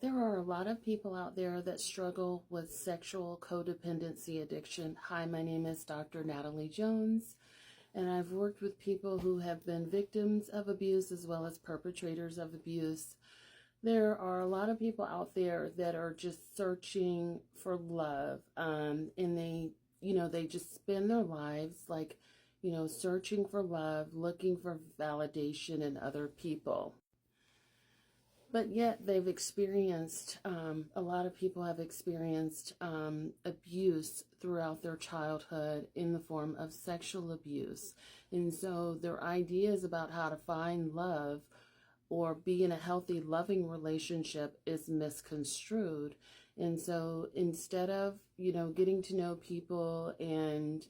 There are a lot of people out there that struggle with sexual codependency addiction. Hi, my name is Dr. Natalie Jones, and I've worked with people who have been victims of abuse as well as perpetrators of abuse. There are a lot of people out there that are just searching for love, and they just spend their lives searching for love, looking for validation in other people. But yet they've experienced, a lot of people have experienced abuse throughout their childhood in the form of sexual abuse. And so their ideas about how to find love or be in a healthy, loving relationship is misconstrued. And so instead of, getting to know people and,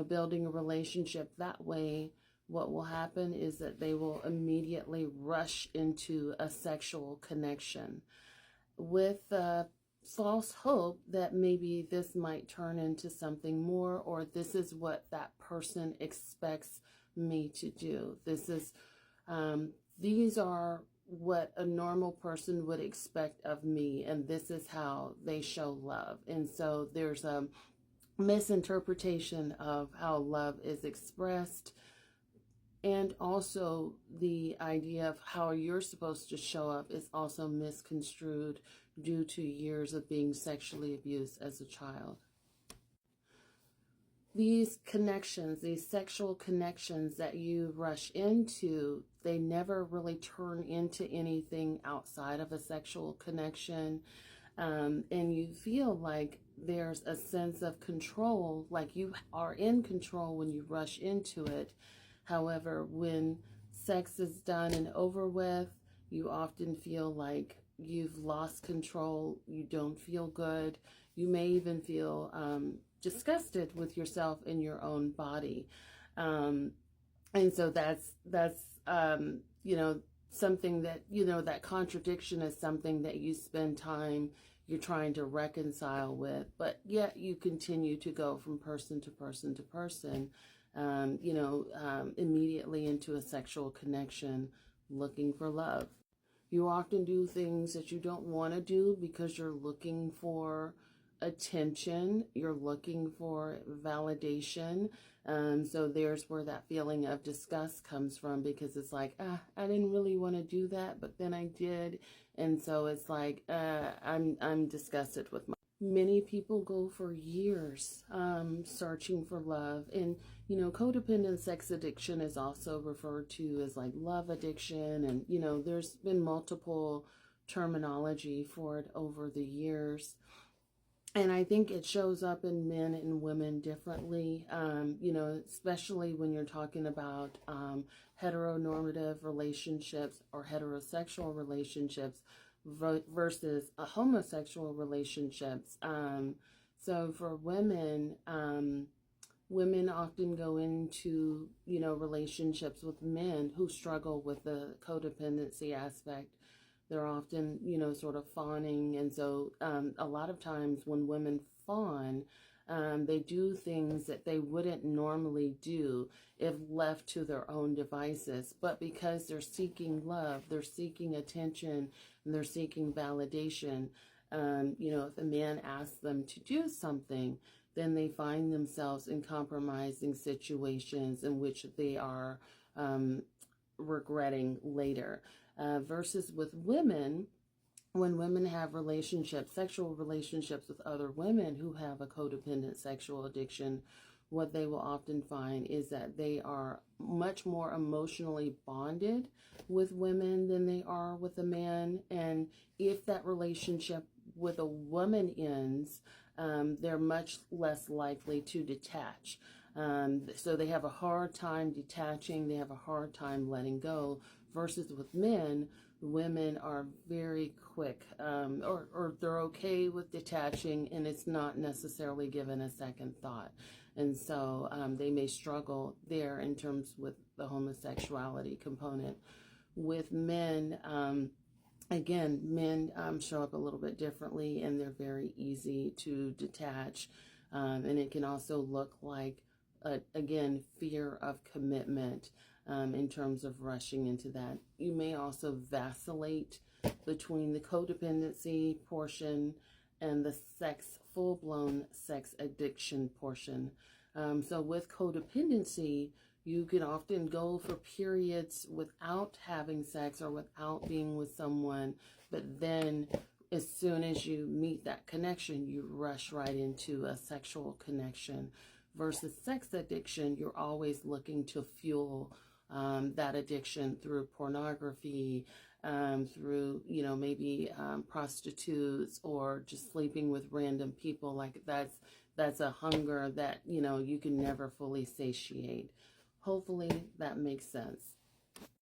building a relationship that way, what will happen is that they will immediately rush into a sexual connection with false hope that maybe this might turn into something more, or this is what that person expects me to do. These are what a normal person would expect of me, and this is how they show love. And so there's a misinterpretation of how love is expressed, and also the idea of how you're supposed to show up is also misconstrued due to years of being sexually abused as a child. These connections, these sexual connections that you rush into, they never really turn into anything outside of a sexual connection. And you feel like there's a sense of control, like you are in control when you rush into it. However, when sex is done and over with, you often feel like you've lost control. You don't feel good. You may even feel disgusted with yourself and your own body. And so that's something that, that contradiction is something that you spend time, you're trying to reconcile with, but yet you continue to go from person to person to person, immediately into a sexual connection, looking for love. You often do things that you don't want to do because you're looking for attention, you're looking for validation. So there's where that feeling of disgust comes from, because it's like, I didn't really want to do that, but then I did. And so it's like, I'm disgusted with myself. Many people go for years searching for love. And, codependent sex addiction is also referred to as like love addiction. And, there's been multiple terminology for it over the years. And I think it shows up in men and women differently, especially when you're talking about heteronormative relationships or heterosexual relationships versus homosexual relationships. So for women, women often go into, relationships with men who struggle with the codependency aspect. They're often, sort of fawning. And so a lot of times when women fawn, they do things that they wouldn't normally do if left to their own devices. But because they're seeking love, they're seeking attention, and they're seeking validation, if a man asks them to do something, then they find themselves in compromising situations in which they are regretting later. Versus with women, when women have sexual relationships with other women who have a codependent sexual addiction, what they will often find is that they are much more emotionally bonded with women than they are with a man. And if that relationship with a woman ends, they're much less likely to detach. So they have a hard time detaching, they have a hard time letting go, versus with men, women are very quick, or they're okay with detaching, and it's not necessarily given a second thought. And so they may struggle there in terms with the homosexuality component. With men, again, men show up a little bit differently, and they're very easy to detach. And it can also look like, again, fear of commitment in terms of rushing into that. You may also vacillate between the codependency portion and the full-blown sex addiction portion. So with codependency, you can often go for periods without having sex or without being with someone, but then as soon as you meet that connection, you rush right into a sexual connection. Versus sex addiction, you're always looking to fuel that addiction through pornography, through, maybe prostitutes, or just sleeping with random people. Like that's a hunger that, you can never fully satiate. Hopefully that makes sense.